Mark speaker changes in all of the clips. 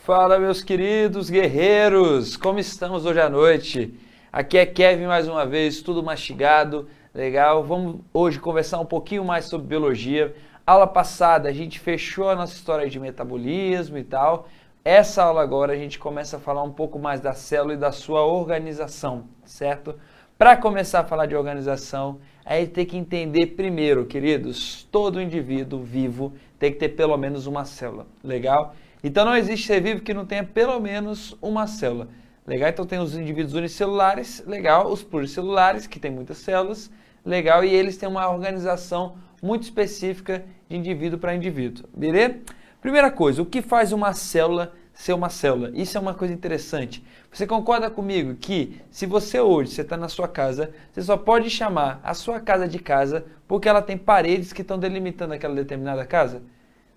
Speaker 1: Fala, meus queridos guerreiros, como estamos hoje à noite? Aqui é Kevin mais uma vez, tudo mastigado, legal? Vamos hoje conversar um pouquinho mais sobre biologia. Aula passada a gente fechou a nossa história de metabolismo e tal. Essa aula agora a gente começa a falar um pouco mais da célula e da sua organização, certo? Para começar a falar de organização, aí tem que entender primeiro, queridos, todo indivíduo vivo tem que ter pelo menos uma célula, legal? Então não existe ser vivo que não tenha pelo menos uma célula, legal? Então tem os indivíduos unicelulares, legal? Os pluricelulares, que tem muitas células, legal? E eles têm uma organização muito específica de indivíduo para indivíduo, beleza? Primeira coisa, o que faz uma célula ser uma célula? Isso é uma coisa interessante. Você concorda comigo que se você hoje está na sua casa, você só pode chamar a sua casa de casa porque ela tem paredes que estão delimitando aquela determinada casa?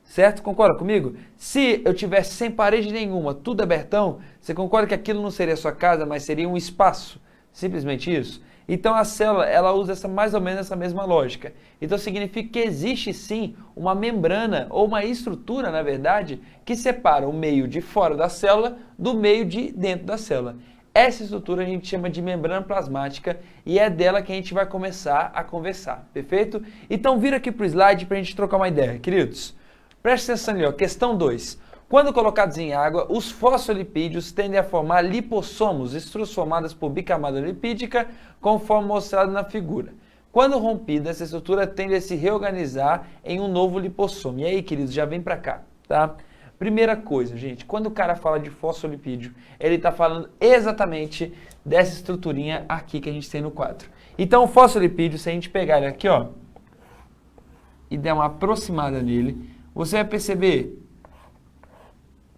Speaker 1: Certo? Concorda comigo? Se eu tivesse sem parede nenhuma, tudo abertão, você concorda que aquilo não seria sua casa, mas seria um espaço? Simplesmente isso. Então a célula, ela usa mais ou menos essa mesma lógica. Então significa que existe sim uma membrana ou uma estrutura, na verdade, que separa o meio de fora da célula do meio de dentro da célula. Essa estrutura a gente chama de membrana plasmática e é dela que a gente vai começar a conversar, perfeito? Então vira aqui para o slide para a gente trocar uma ideia, queridos. Preste atenção ali, ó, questão 2. Quando colocados em água, os fosfolipídios tendem a formar lipossomos, estruturas formadas por bicamada lipídica, conforme mostrado na figura. Quando rompida, essa estrutura tende a se reorganizar em um novo lipossomo. E aí, queridos, já vem para cá, tá? Primeira coisa, gente, quando o cara fala de fosfolipídio, ele está falando exatamente dessa estruturinha aqui que a gente tem no quadro. Então, o fosfolipídio, se a gente pegar ele aqui, ó, e der uma aproximada nele, você vai perceber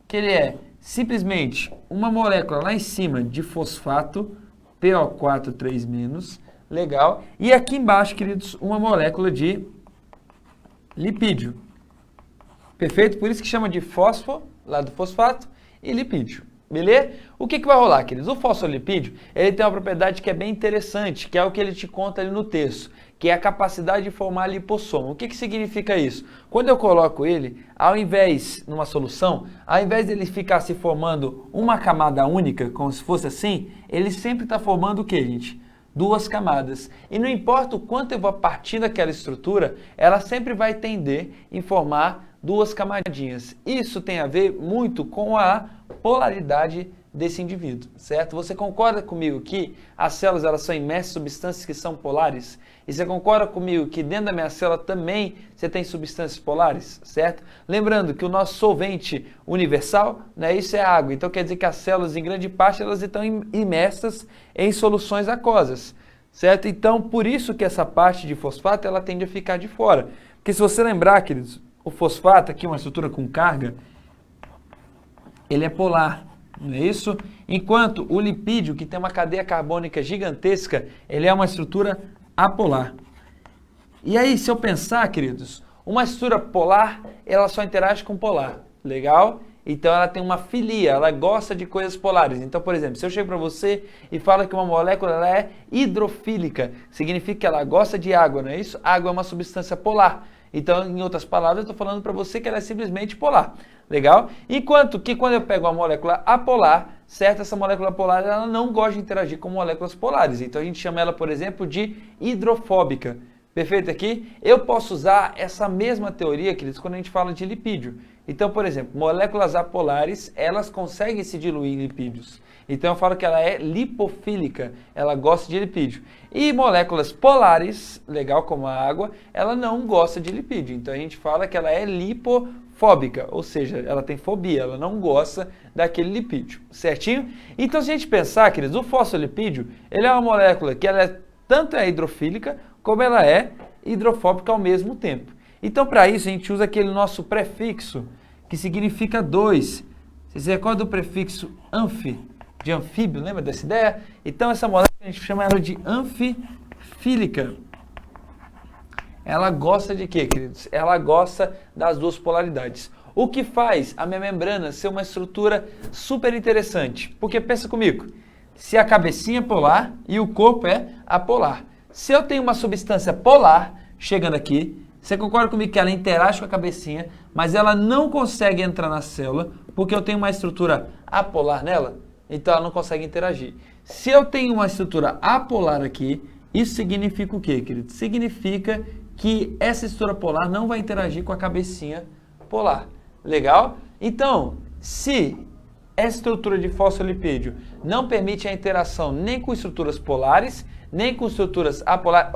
Speaker 1: que ele é simplesmente uma molécula lá em cima de fosfato, PO4 3-, legal, e aqui embaixo, queridos, uma molécula de lipídio. Perfeito? Por isso que chama de fósforo, lá do fosfato, e lipídio. Beleza? O que vai rolar, queridos? O fosfolipídio, ele tem uma propriedade que é bem interessante, que é o que ele te conta ali no texto, que é a capacidade de formar lipossomo. O que significa isso? Quando eu coloco ele, ao invés, numa solução, ao invés dele ficar se formando uma camada única, como se fosse assim, ele sempre está formando o que, gente? Duas camadas. E não importa o quanto eu vou partir daquela estrutura, ela sempre vai tender em formar duas camadinhas. Isso tem a ver muito com a polaridade desse indivíduo, certo? Você concorda comigo que as células elas são imersas em substâncias que são polares? E você concorda comigo que dentro da minha célula também você tem substâncias polares, certo? Lembrando que o nosso solvente universal, né, isso é água. Então quer dizer que as células, em grande parte, elas estão imersas em soluções aquosas, certo? Então, por isso que essa parte de fosfato, ela tende a ficar de fora. Porque se você lembrar, queridos, o fosfato aqui, uma estrutura com carga, ele é polar, não é isso? Enquanto o lipídio, que tem uma cadeia carbônica gigantesca, ele é uma estrutura apolar. E aí, se eu pensar, queridos, uma estrutura polar, ela só interage com polar, legal? Então ela tem uma filia, ela gosta de coisas polares. Então, por exemplo, se eu chego para você e falo que uma molécula ela é hidrofílica, significa que ela gosta de água, não é isso? Água é uma substância polar. Então, em outras palavras, eu estou falando para você que ela é simplesmente polar, legal? Enquanto que quando eu pego uma molécula apolar, certo? Essa molécula polar ela não gosta de interagir com moléculas polares. Então, a gente chama ela, por exemplo, de hidrofóbica. Perfeito aqui? Eu posso usar essa mesma teoria, queridos, quando a gente fala de lipídio. Então, por exemplo, moléculas apolares, elas conseguem se diluir em lipídios. Então, eu falo que ela é lipofílica, ela gosta de lipídio. E moléculas polares, legal como a água, ela não gosta de lipídio. Então, a gente fala que ela é lipofóbica, ou seja, ela tem fobia, ela não gosta daquele lipídio, certinho? Então, se a gente pensar, queridos, o fosfolipídio, ele é uma molécula que ela tanto é hidrofílica, como ela é hidrofóbica ao mesmo tempo. Então, para isso, a gente usa aquele nosso prefixo, que significa 2. Vocês recordam do prefixo anfi, de anfíbio, lembra dessa ideia? Então, essa molécula, a gente chama ela de anfifílica. Ela gosta de quê, queridos? Ela gosta das duas polaridades. O que faz a minha membrana ser uma estrutura super interessante. Porque, pensa comigo, se a cabecinha é polar e o corpo é apolar. Se eu tenho uma substância polar chegando aqui, você concorda comigo que ela interage com a cabecinha, mas ela não consegue entrar na célula, Porque eu tenho uma estrutura apolar nela, então ela não consegue interagir. Se eu tenho uma estrutura apolar aqui, isso significa o quê, querido? Significa que essa estrutura polar não vai interagir com a cabecinha polar. Legal? Então, se essa estrutura de fosfolipídio não permite a interação nem com estruturas polares, nem com estruturas apolares,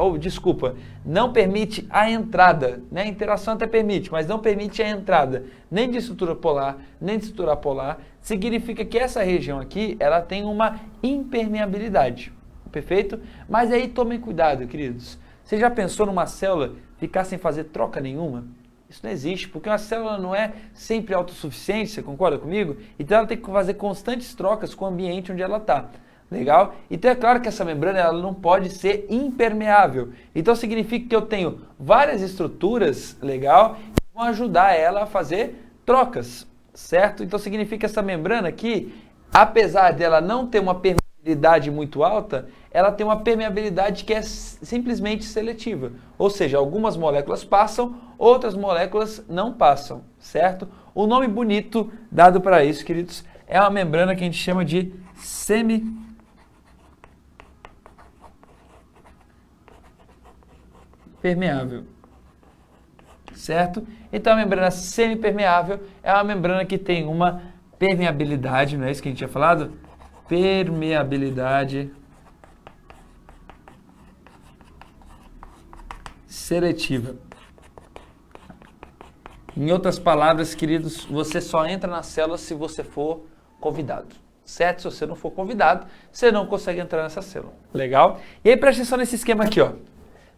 Speaker 1: não permite a entrada, né? A interação até permite, mas não permite a entrada nem de estrutura polar, nem de estrutura apolar, significa que essa região aqui, ela tem uma impermeabilidade, perfeito? Mas aí tomem cuidado, queridos. Você já pensou numa célula ficar sem fazer troca nenhuma? Isso não existe, porque uma célula não é sempre autossuficiente, você concorda comigo? Então ela tem que fazer constantes trocas com o ambiente onde ela está. Legal? Então é claro que essa membrana ela não pode ser impermeável. Então significa que eu tenho várias estruturas, legal, que vão ajudar ela a fazer trocas, certo? Então significa que essa membrana aqui, apesar dela não ter uma permeabilidade muito alta, ela tem uma permeabilidade que é simplesmente seletiva. Ou seja, algumas moléculas passam, outras moléculas não passam, certo? O nome bonito dado para isso, queridos, é uma membrana que a gente chama de semipermeável, certo? Então a membrana semipermeável é uma membrana que tem uma permeabilidade, não é isso que a gente tinha falado? Permeabilidade seletiva. Em outras palavras, queridos, você só entra na célula se você for convidado, certo? Se você não for convidado, você não consegue entrar nessa célula. Legal? E aí presta atenção nesse esquema aqui, ó.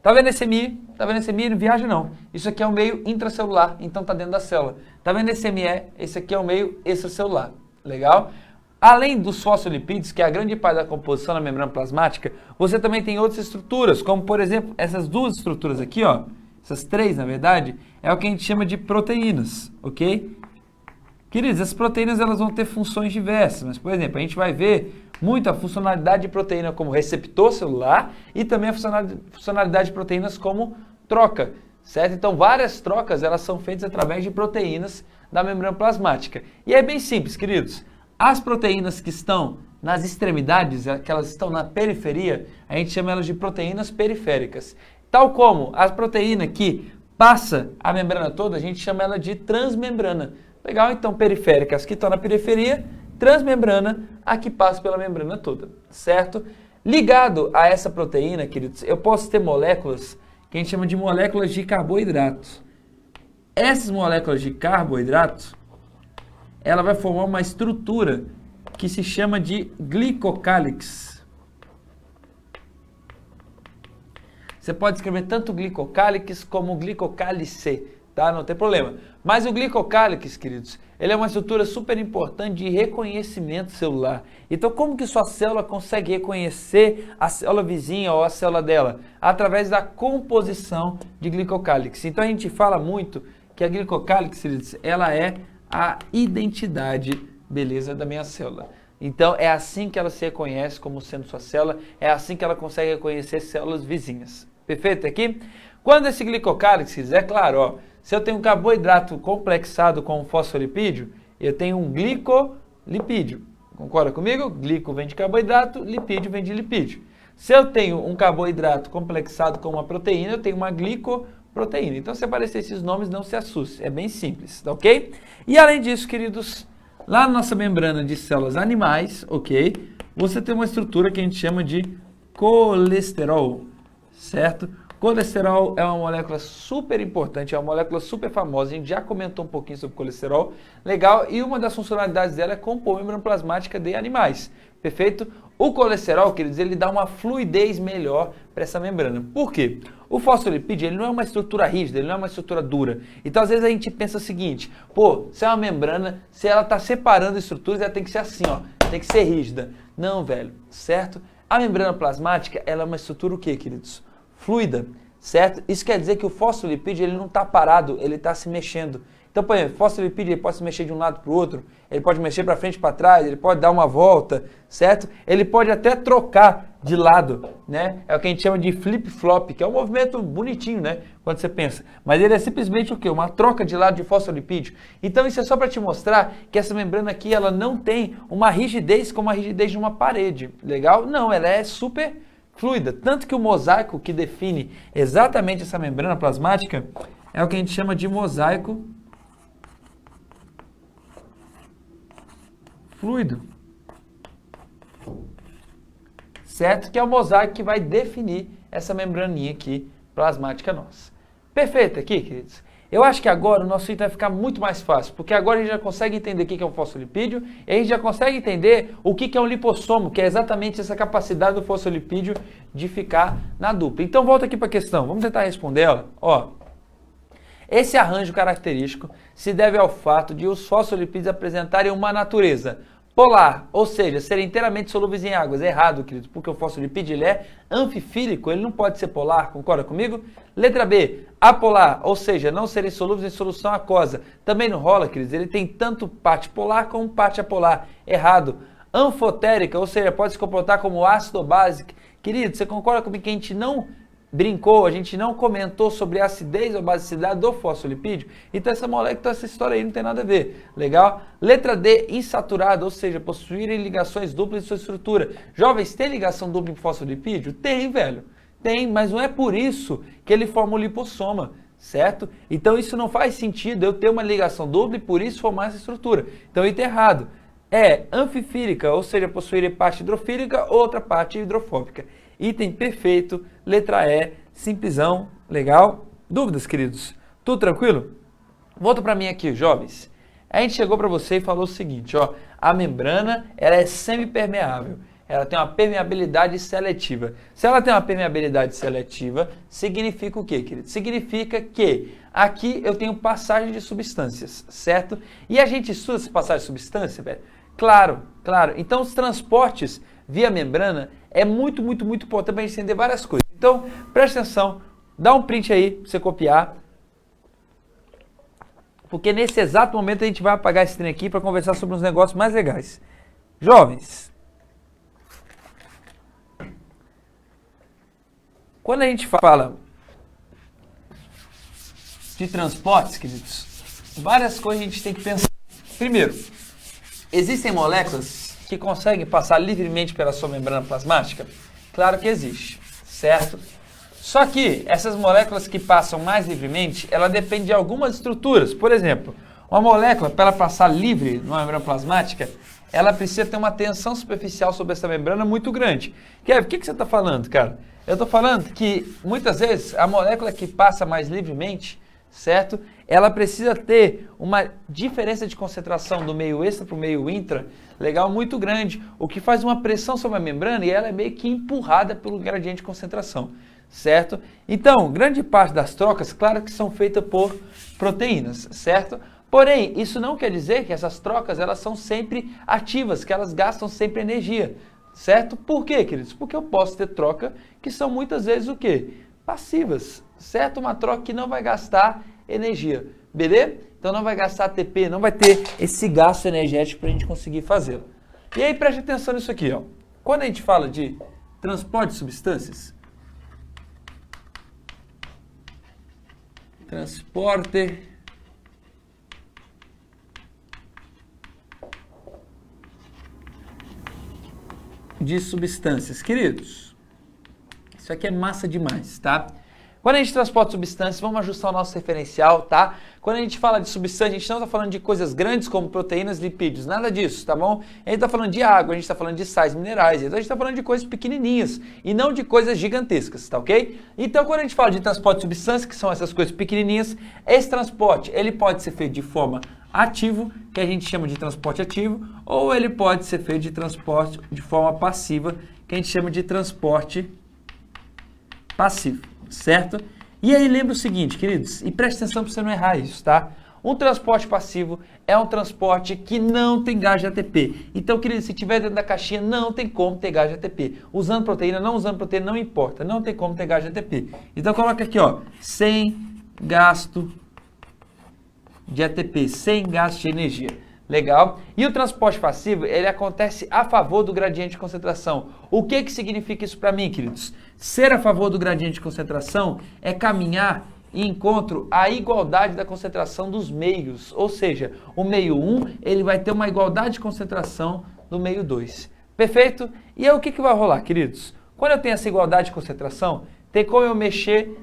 Speaker 1: Tá vendo esse MI? Tá vendo esse MI? Não viaja não. Isso aqui é um meio intracelular, então tá dentro da célula. Tá vendo esse ME? Esse aqui é um meio extracelular. Legal? Além dos fosfolipídios, que é a grande parte da composição da membrana plasmática, você também tem outras estruturas, como por exemplo, essas duas estruturas aqui, ó. Essas três, na verdade, é o que a gente chama de proteínas, ok? Queridos, as proteínas elas vão ter funções diversas, mas, por exemplo, a gente vai ver muito a funcionalidade de proteína como receptor celular e também a funcionalidade de proteínas como troca, certo? Então, várias trocas elas são feitas através de proteínas da membrana plasmática. E é bem simples, queridos. As proteínas que estão nas extremidades, que elas estão na periferia, a gente chama elas de proteínas periféricas. Tal como a proteína que passa a membrana toda, a gente chama ela de transmembrana. Legal? Então, periféricas que estão na periferia, transmembrana, a que passa pela membrana toda, certo? Ligado a essa proteína, queridos, eu posso ter moléculas que a gente chama de moléculas de carboidratos. Essas moléculas de carboidratos, ela vai formar uma estrutura que se chama de glicocálix. Você pode escrever tanto glicocálix como glicocálice, tá? Não tem problema. Mas o glicocálix, queridos, ele é uma estrutura super importante de reconhecimento celular. Então, como que sua célula consegue reconhecer a célula vizinha ou a célula dela? Através da composição de glicocálix. Então, a gente fala muito que a glicocálix, queridos, ela é a identidade, beleza, da minha célula. Então, é assim que ela se reconhece como sendo sua célula, é assim que ela consegue reconhecer células vizinhas. Perfeito aqui? Quando esse glicocálix, é claro, ó, se eu tenho um carboidrato complexado com um fosfolipídio, eu tenho um glicolipídio. Concorda comigo? Glico vem de carboidrato, lipídio vem de lipídio. Se eu tenho um carboidrato complexado com uma proteína, eu tenho uma glicoproteína. Então, se aparecer esses nomes, não se assuste. É bem simples, tá ok? E além disso, queridos, lá na nossa membrana de células animais, ok? Você tem uma estrutura que a gente chama de colesterol, certo? Colesterol é uma molécula super importante, é uma molécula super famosa, a gente já comentou um pouquinho sobre colesterol, legal, e uma das funcionalidades dela é compor a membrana plasmática de animais, perfeito? O colesterol, queridos, ele dá uma fluidez melhor para essa membrana. Por quê? O fosfolipídio, ele não é uma estrutura rígida, ele não é uma estrutura dura. Então, às vezes a gente pensa o seguinte, pô, se é uma membrana, se ela está separando estruturas, ela tem que ser assim, ó, tem que ser rígida. Não, velho, certo? A membrana plasmática, ela é uma estrutura o quê, queridos? Fluida. certo? Isso quer dizer que o fosfolipídio ele não está parado, ele está se mexendo. Então, por exemplo, o fosfolipídio ele pode se mexer de um lado para o outro, ele pode mexer para frente e para trás, ele pode dar uma volta, certo? Ele pode até trocar de lado, né? É o que a gente chama de flip-flop, que é um movimento bonitinho, né? Quando você pensa. Mas ele é simplesmente o quê? Uma troca de lado de fosfolipídio. Então, isso é só para te mostrar que essa membrana aqui, ela não tem uma rigidez como a rigidez de uma parede, legal? Não, ela é super fluida. Tanto que o mosaico que define exatamente essa membrana plasmática é o que a gente chama de mosaico fluido, certo? Que é o mosaico que vai definir essa membraninha aqui plasmática nossa. Perfeito aqui, queridos? Eu acho que agora o nosso vídeo vai ficar muito mais fácil, porque agora a gente já consegue entender o que é um fosfolipídio e a gente já consegue entender o que é um lipossomo, que é exatamente essa capacidade do fosfolipídio de ficar na dupla. Então volta aqui para a questão, vamos tentar responder ela. Ó, esse arranjo característico se deve ao fato de os fosfolipídios apresentarem uma natureza polar, ou seja, serem inteiramente solúveis em águas. É errado, querido, porque o fosfolipídio ele é anfifílico, ele não pode ser polar, concorda comigo? Letra B, apolar, ou seja, não serem solúveis em solução aquosa. Também não rola, queridos, ele tem tanto parte polar como parte apolar. Errado. Anfotérica, ou seja, pode se comportar como ácido ou básico. Querido, você concorda comigo que a gente não brincou, a gente não comentou sobre a acidez ou basicidade do fosfolipídio? Então essa molécula, essa história aí não tem nada a ver, legal? Letra D, insaturada, ou seja, possuírem ligações duplas em sua estrutura. Jovens, tem ligação dupla em fosfolipídio? Tem, velho. Tem, mas não é por isso que ele forma o lipossoma, certo? Então isso não faz sentido eu ter uma ligação dupla e por isso formar essa estrutura. Então isso é errado. É anfifílica, ou seja, possuírem parte hidrofílica, outra parte hidrofóbica. Item perfeito, letra E, simplesão, legal? Dúvidas, queridos? Tudo tranquilo? Volta para mim aqui, jovens. A gente chegou para você e falou o seguinte, ó, a membrana ela é semipermeável, ela tem uma permeabilidade seletiva. Se ela tem uma permeabilidade seletiva, significa o quê, querido? Significa que aqui eu tenho passagem de substâncias, certo? E a gente estuda essa passagem de substância, velho? Claro, claro. Então os transportes via membrana é muito importante para a gente entender várias coisas. Então, presta atenção, dá um print aí para você copiar, porque nesse exato momento a gente vai apagar esse trem aqui para conversar sobre uns negócios mais legais. Jovens, quando a gente fala de transportes, queridos, várias coisas a gente tem que pensar. Primeiro, existem moléculas que conseguem passar livremente pela sua membrana plasmática? Claro que existe, certo? Só que essas moléculas que passam mais livremente, ela depende de algumas estruturas. Por exemplo, uma molécula, para ela passar livre numa membrana plasmática, ela precisa ter uma tensão superficial sobre essa membrana muito grande. Kevin, o que você está falando, cara? Eu estou falando que, muitas vezes, a molécula que passa mais livremente, certo? Ela precisa ter uma diferença de concentração do meio extra para o meio intra, legal, muito grande, o que faz uma pressão sobre a membrana e ela é meio que empurrada pelo gradiente de concentração, certo? Então, grande parte das trocas, claro que são feitas por proteínas, certo? Porém, isso não quer dizer que essas trocas elas são sempre ativas, que elas gastam sempre energia, certo? Por quê, queridos? Porque eu posso ter troca que são muitas vezes o quê? Passivas, certo? Uma troca que não vai gastar energia, beleza? Então não vai gastar ATP, não vai ter esse gasto energético para a gente conseguir fazê-lo. E aí preste atenção nisso aqui, ó. Quando a gente fala de transporte de substâncias, transporte de substâncias, queridos, isso aqui é massa demais, tá? Quando a gente transporta substâncias, vamos ajustar o nosso referencial, tá? Quando a gente fala de substância, a gente não está falando de coisas grandes como proteínas, lipídios, nada disso, tá bom? A gente está falando de água, a gente está falando de sais minerais, então a gente está falando de coisas pequenininhas e não de coisas gigantescas, tá ok? Então, quando a gente fala de transporte de substâncias, que são essas coisas pequenininhas, esse transporte, ele pode ser feito de forma ativo, que a gente chama de transporte ativo, ou ele pode ser feito de transporte de forma passiva, que a gente chama de transporte passivo, certo? E aí lembra o seguinte, queridos, e preste atenção para você não errar isso, tá? Um transporte passivo é um transporte que não tem gás de ATP. Então, querido, se tiver dentro da caixinha, não tem como ter gás de ATP. Usando proteína, não usando proteína, não importa. Não tem como ter gás de ATP. Então, coloca aqui, ó, sem gasto de ATP, sem gasto de energia. Legal? E o transporte passivo, ele acontece a favor do gradiente de concentração. O que que significa isso para mim, queridos? Ser a favor do gradiente de concentração é caminhar em encontro à igualdade da concentração dos meios. Ou seja, o meio 1, ele vai ter uma igualdade de concentração do meio 2. Perfeito? E aí o que que vai rolar, queridos? Quando eu tenho essa igualdade de concentração, tem como eu mexer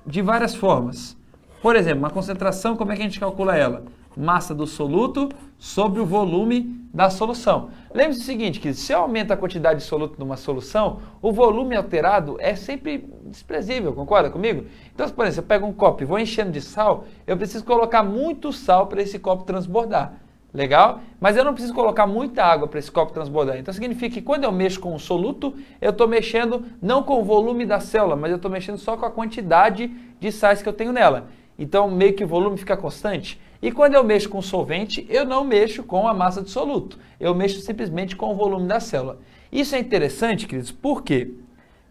Speaker 1: de várias formas. Por exemplo, uma concentração, como é que a gente calcula ela? Massa do soluto sobre o volume da solução. Lembre-se do seguinte, que se eu aumento a quantidade de soluto numa solução, o volume alterado é sempre desprezível, concorda comigo? Então, por exemplo, eu pego um copo e vou enchendo de sal, eu preciso colocar muito sal para esse copo transbordar. Legal? Mas eu não preciso colocar muita água para esse copo transbordar. Então significa que quando eu mexo com o soluto, eu estou mexendo não com o volume da célula, mas eu estou mexendo só com a quantidade de sais que eu tenho nela. Então meio que o volume fica constante. E quando eu mexo com solvente, eu não mexo com a massa de soluto. Eu mexo simplesmente com o volume da célula. Isso é interessante, queridos, porque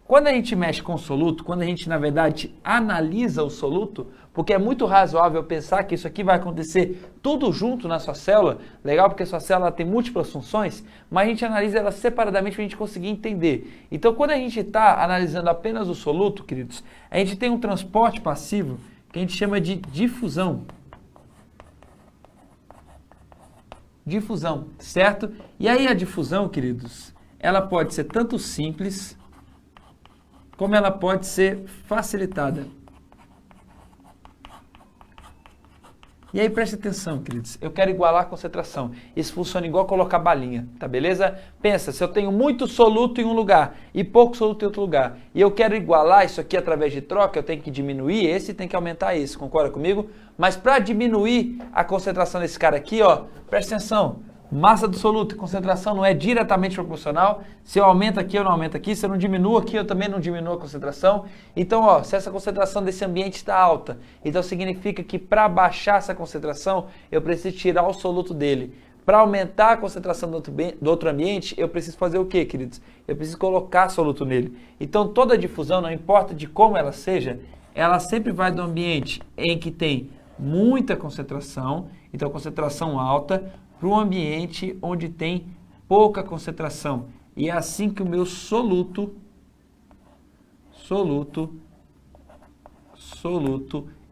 Speaker 1: quando a gente mexe com o soluto, quando a gente, na verdade, analisa o soluto, porque é muito razoável pensar que isso aqui vai acontecer tudo junto na sua célula, legal? Porque a sua célula tem múltiplas funções, mas a gente analisa ela separadamente para a gente conseguir entender. Então, quando a gente está analisando apenas o soluto, queridos, a gente tem um transporte passivo que a gente chama de difusão. Difusão, certo? E aí a difusão, queridos, ela pode ser tanto simples como ela pode ser facilitada. E aí preste atenção, queridos, eu quero igualar a concentração. Isso funciona igual colocar balinha, tá beleza? Pensa, se eu tenho muito soluto em um lugar e pouco soluto em outro lugar, e eu quero igualar isso aqui através de troca, eu tenho que diminuir esse e tem que aumentar esse, concorda comigo? Mas para diminuir a concentração desse cara aqui, ó, presta atenção. Massa do soluto e concentração não é diretamente proporcional. Se eu aumento aqui, eu não aumento aqui. Se eu não diminuo aqui, eu também não diminuo a concentração. Então, ó, se essa concentração desse ambiente está alta, então significa que para baixar essa concentração, eu preciso tirar o soluto dele. Para aumentar a concentração do outro ambiente, eu preciso fazer o quê, queridos? Eu preciso colocar soluto nele. Então, toda difusão, não importa de como ela seja, ela sempre vai do ambiente em que tem muita concentração, então concentração alta, para um ambiente onde tem pouca concentração. E é assim que o meu soluto,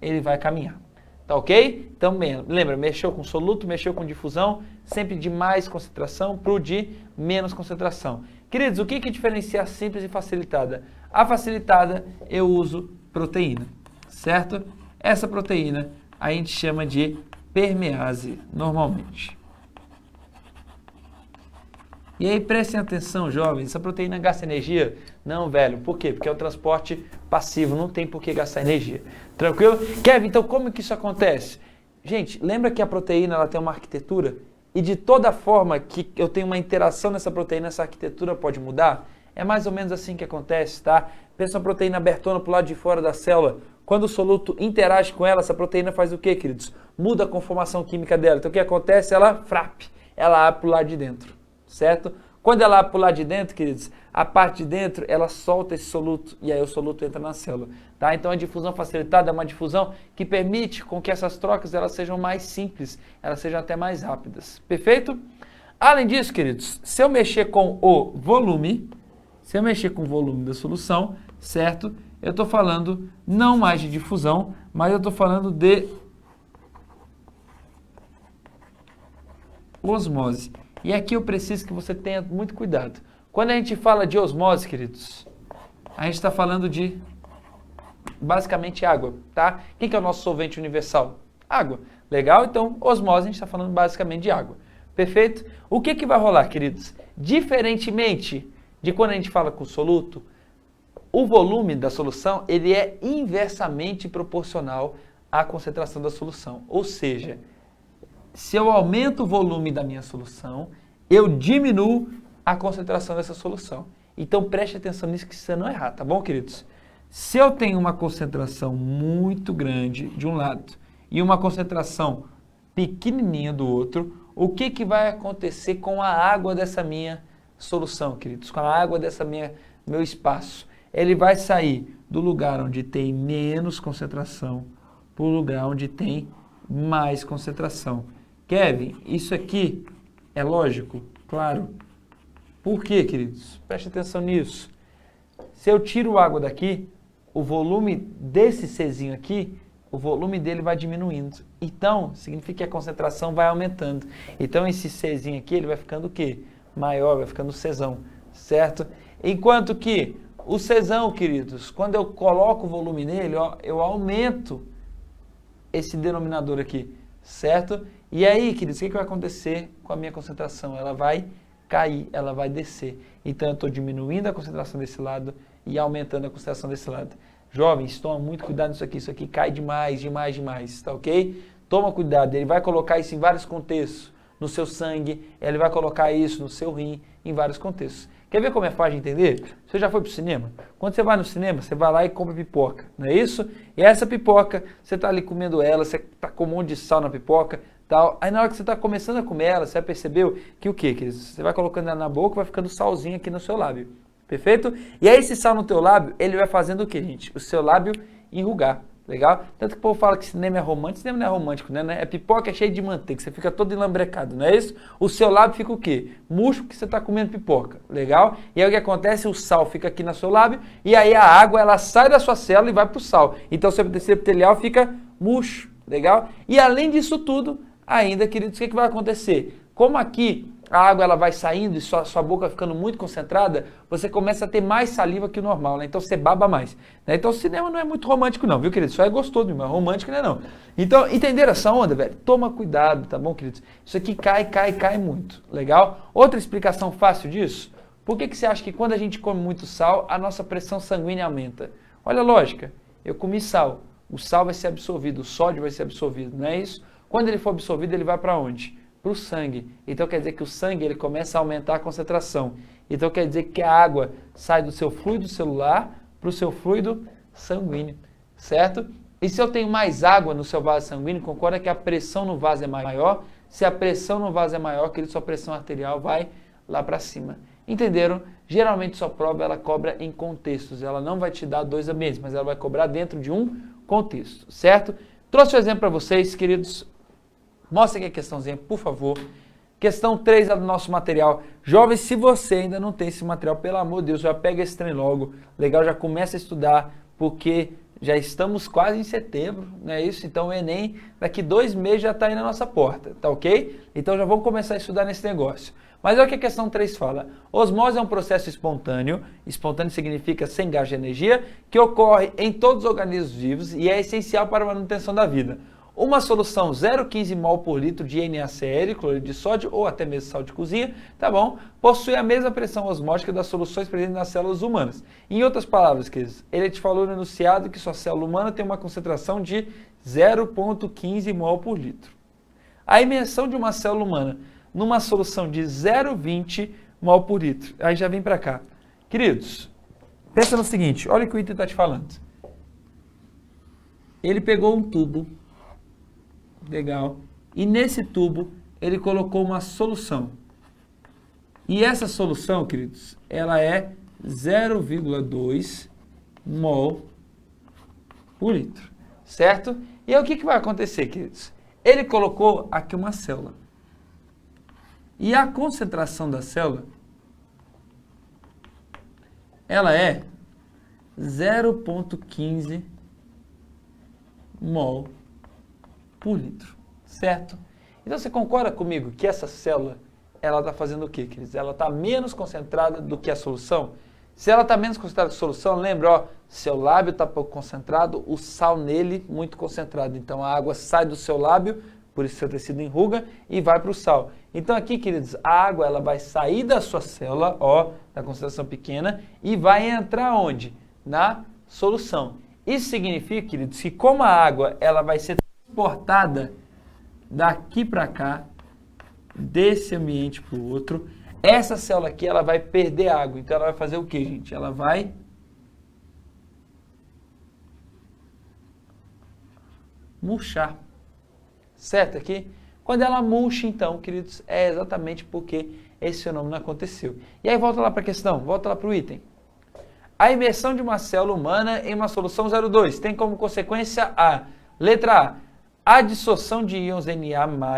Speaker 1: ele vai caminhar. Tá ok? Então, lembra, mexeu com soluto, mexeu com difusão, sempre de mais concentração para o de menos concentração. Queridos, o que diferencia a simples e facilitada? A facilitada eu uso proteína, certo? Essa proteína a gente chama de permease, normalmente. E aí, prestem atenção, jovens, essa proteína gasta energia? Não, velho. Por quê? Porque é um transporte passivo, não tem por que gastar energia. Tranquilo? Kevin, então como que isso acontece? Gente, lembra que a proteína ela tem uma arquitetura? E de toda forma que eu tenho uma interação nessa proteína, essa arquitetura pode mudar? É mais ou menos assim que acontece, tá? Pensa uma proteína abertona para o lado de fora da célula. Quando o soluto interage com ela, essa proteína faz o quê, queridos? Muda a conformação química dela. Então o que acontece? Ela ela abre para o lado de dentro. Certo? Quando ela abre para o lado de dentro, queridos, a parte de dentro, ela solta esse soluto e aí o soluto entra na célula. Tá? Então a difusão facilitada é uma difusão que permite com que essas trocas elas sejam mais simples, elas sejam até mais rápidas. Perfeito? Além disso, queridos, se eu mexer com o volume, da solução, certo? Eu estou falando não mais de difusão, mas eu estou falando de osmose. E aqui eu preciso que você tenha muito cuidado. Quando a gente fala de osmose, queridos, a gente está falando de, basicamente, água, tá? Quem que é o nosso solvente universal? Água. Legal? Então, osmose, a gente está falando basicamente de água. Perfeito? O que vai rolar, queridos? Diferentemente de quando a gente fala com soluto, o volume da solução, ele é inversamente proporcional à concentração da solução. Ou seja, se eu aumento o volume da minha solução, eu diminuo a concentração dessa solução. Então preste atenção nisso que você não errar, tá bom, queridos? Se eu tenho uma concentração muito grande de um lado e uma concentração pequenininho do outro, o que, que vai acontecer com a água dessa minha solução, queridos? Com a água dessa meu espaço. Ele vai sair do lugar onde tem menos concentração para o lugar onde tem mais concentração. Kevin, isso aqui é lógico? Claro. Por quê, queridos? Preste atenção nisso. Se eu tiro água daqui, o volume desse Czinho aqui, o volume dele vai diminuindo. Então, significa que a concentração vai aumentando. Então, esse Czinho aqui, ele vai ficando o quê? Maior, vai ficando Czão, certo? Enquanto que o Czão, queridos, quando eu coloco o volume nele, ó, eu aumento esse denominador aqui, certo? E aí, queridos, o que vai acontecer com a minha concentração? Ela vai cair, ela vai descer. Então, eu estou diminuindo a concentração desse lado e aumentando a concentração desse lado. Jovens, toma muito cuidado nisso aqui cai demais, tá ok? Toma cuidado, ele vai colocar isso em vários contextos, no seu sangue, ele vai colocar isso no seu rim, em vários contextos. Quer ver como é fácil de entender? Você já foi para o cinema? Quando você vai no cinema, você vai lá e compra pipoca, não é isso? E essa pipoca, você está ali comendo ela, você está com um monte de sal na pipoca, tal. Aí na hora que você está começando a comer ela, você já percebeu que o quê? Que você vai colocando ela na boca, vai ficando salzinho aqui no seu lábio. Perfeito? E aí esse sal no teu lábio, ele vai fazendo o quê, gente? O seu lábio enrugar. Legal? Tanto que o povo fala que cinema é romântico, cinema não é romântico, né? É pipoca, é cheio de manteiga, você fica todo enlambrecado, não é isso? O seu lábio fica o quê? Murcho porque você está comendo pipoca, legal? E aí o que acontece? O sal fica aqui no seu lábio e aí a água, ela sai da sua célula e vai para o sal. Então o seu tecido epitelial fica murcho, legal? E além disso tudo, ainda, queridos, o que vai acontecer? Como aqui a água ela vai saindo e sua boca vai ficando muito concentrada, você começa a ter mais saliva que o normal, né? Então você baba mais. Né? Então o cinema não é muito romântico não, viu, querido? Só é gostoso, mas romântico não é não. Então, entenderam essa onda, velho? Toma cuidado, tá bom, queridos? Isso aqui cai muito, legal? Outra explicação fácil disso, por que você acha que quando a gente come muito sal, a nossa pressão sanguínea aumenta? Olha a lógica, eu comi sal, o sal vai ser absorvido, o sódio vai ser absorvido, não é isso? Quando ele for absorvido, ele vai para onde? Para o sangue. Então quer dizer que o sangue ele começa a aumentar a concentração. Então quer dizer que a água sai do seu fluido celular para o seu fluido sanguíneo, certo? E se eu tenho mais água no seu vaso sanguíneo, concorda que a pressão no vaso é maior? Se a pressão no vaso é maior, que sua pressão arterial vai lá para cima. Entenderam? Geralmente sua prova ela cobra em contextos. Ela não vai te dar dois ambientes, mas ela vai cobrar dentro de um contexto, certo? Trouxe um exemplo para vocês, queridos. Mostra aqui a questãozinha, por favor. Questão 3 do nosso material. Jovens, se você ainda não tem esse material, pelo amor de Deus, já pega esse trem logo. Legal, já começa a estudar, porque já estamos quase em setembro, não é isso? Então o Enem, daqui 2 meses já está aí na nossa porta, tá ok? Então já vamos começar a estudar nesse negócio. Mas olha o que a questão 3 fala. Osmose é um processo espontâneo, espontâneo significa sem gasto de energia, que ocorre em todos os organismos vivos e é essencial para a manutenção da vida. Uma solução 0,15 mol por litro de NaCl, cloreto de sódio ou até mesmo sal de cozinha, tá bom? Possui a mesma pressão osmótica das soluções presentes nas células humanas. Em outras palavras, queridos, ele te falou no enunciado que sua célula humana tem uma concentração de 0,15 mol por litro. A imersão de uma célula humana numa solução de 0,20 mol por litro. Aí já vem para cá. Queridos, pensa no seguinte, olha o que o item está te falando. Ele pegou um tubo. Legal. E nesse tubo, ele colocou uma solução. E essa solução, queridos, ela é 0,2 mol por litro. Certo? E aí o que vai acontecer, queridos? Ele colocou aqui uma célula. E a concentração da célula, ela é 0,15 mol por litro, certo? Então você concorda comigo que essa célula, ela está fazendo o quê, queridos? Ela está menos concentrada do que a solução? Se ela está menos concentrada que a solução, lembra, ó, seu lábio está pouco concentrado, o sal nele muito concentrado. Então a água sai do seu lábio, por isso seu tecido enruga, e vai para o sal. Então aqui, queridos, a água ela vai sair da sua célula, ó, da concentração pequena, e vai entrar onde? Na solução. Isso significa, queridos, que como a água ela vai ser transportada daqui para cá, desse ambiente para o outro, essa célula aqui ela vai perder água. Então ela vai fazer o que, gente? Ela vai murchar. Certo aqui? Quando ela murcha, então, queridos, é exatamente porque esse fenômeno aconteceu. E aí volta lá para a questão, volta lá para o item. A imersão de uma célula humana em uma solução 0,2 tem como consequência a letra A dissorção de íons Na+,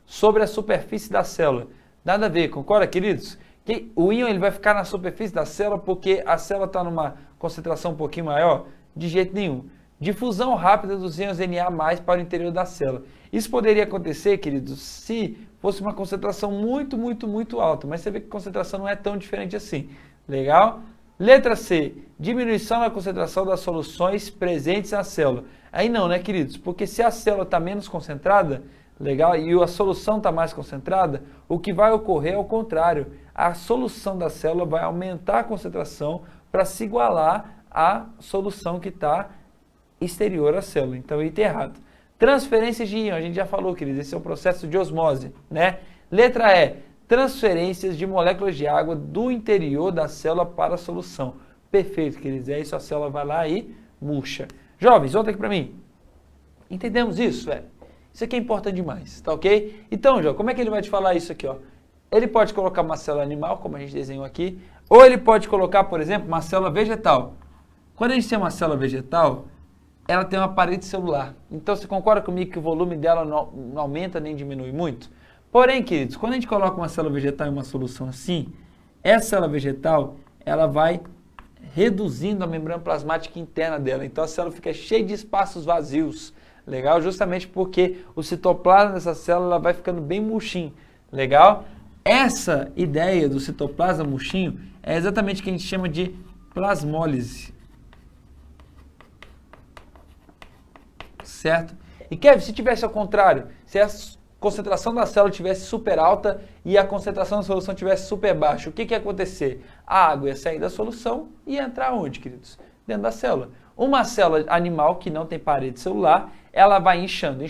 Speaker 1: sobre a superfície da célula. Nada a ver, concorda, queridos? Que o íon ele vai ficar na superfície da célula porque a célula está numa concentração um pouquinho maior? De jeito nenhum. Difusão rápida dos íons Na+ para o interior da célula. Isso poderia acontecer, queridos, se fosse uma concentração muito alta, mas você vê que a concentração não é tão diferente assim. Legal? Letra C, diminuição da concentração das soluções presentes na célula. Aí não, né, queridos? Porque se a célula está menos concentrada, legal, e a solução está mais concentrada, o que vai ocorrer é o contrário. A solução da célula vai aumentar a concentração para se igualar à solução que está exterior à célula. Então, item errado. Transferências de íon, a gente já falou, queridos, esse é um processo de osmose, né? Letra E, transferências de moléculas de água do interior da célula para a solução. Perfeito, queridos, é isso, a célula vai lá e murcha. Jovens, volta aqui para mim. Entendemos isso, velho? Isso aqui é importante demais, tá ok? Então, João, como é que ele vai te falar isso aqui, ó? Ele pode colocar uma célula animal, como a gente desenhou aqui, ou ele pode colocar, por exemplo, uma célula vegetal. Quando a gente tem uma célula vegetal, ela tem uma parede celular. Então, você concorda comigo que o volume dela não aumenta nem diminui muito? Porém, queridos, quando a gente coloca uma célula vegetal em uma solução assim, essa célula vegetal, ela vai reduzindo a membrana plasmática interna dela. Então, a célula fica cheia de espaços vazios. Legal? Justamente porque o citoplasma dessa célula vai ficando bem murchinho. Legal? Essa ideia do citoplasma murchinho é exatamente o que a gente chama de plasmólise. Certo? E Kevin, se tivesse ao contrário, se a concentração da célula tivesse super alta e a concentração da solução tivesse super baixa, o que ia acontecer? A água ia sair da solução e ia entrar onde, queridos? Dentro da célula. Uma célula animal que não tem parede celular, ela vai inchando.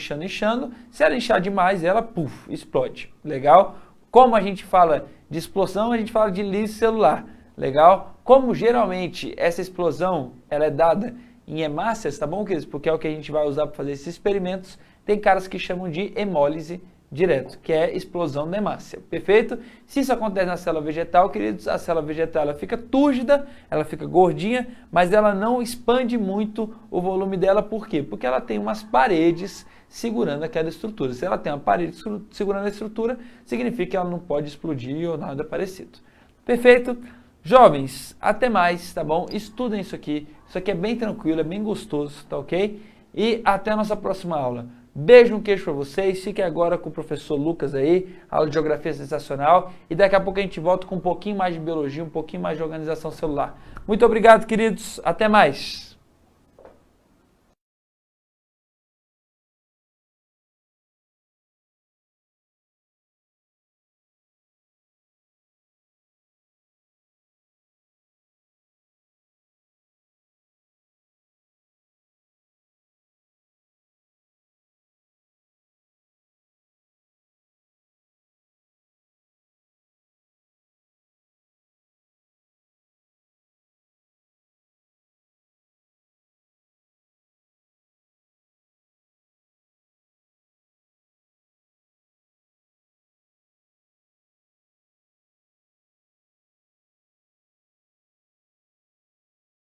Speaker 1: Se ela inchar demais, ela, explode. Legal? Como a gente fala de explosão, a gente fala de lise celular. Legal? Como geralmente essa explosão ela é dada em hemácias, tá bom, queridos? Porque é o que a gente vai usar para fazer esses experimentos. Tem caras que chamam de hemólise direto, que é explosão da hemácia. Perfeito? Se isso acontece na célula vegetal, queridos, a célula vegetal ela fica túrgida, ela fica gordinha, mas ela não expande muito o volume dela. Por quê? Porque ela tem umas paredes segurando aquela estrutura. Se ela tem uma parede segurando a estrutura, significa que ela não pode explodir ou nada parecido. Perfeito? Jovens, até mais, tá bom? Estudem isso aqui é bem tranquilo, é bem gostoso, tá ok? E até a nossa próxima aula. Beijo no queijo para vocês, fiquem agora com o professor Lucas aí, aula de geografia sensacional, e daqui a pouco a gente volta com um pouquinho mais de biologia, um pouquinho mais de organização celular. Muito obrigado, queridos, até mais!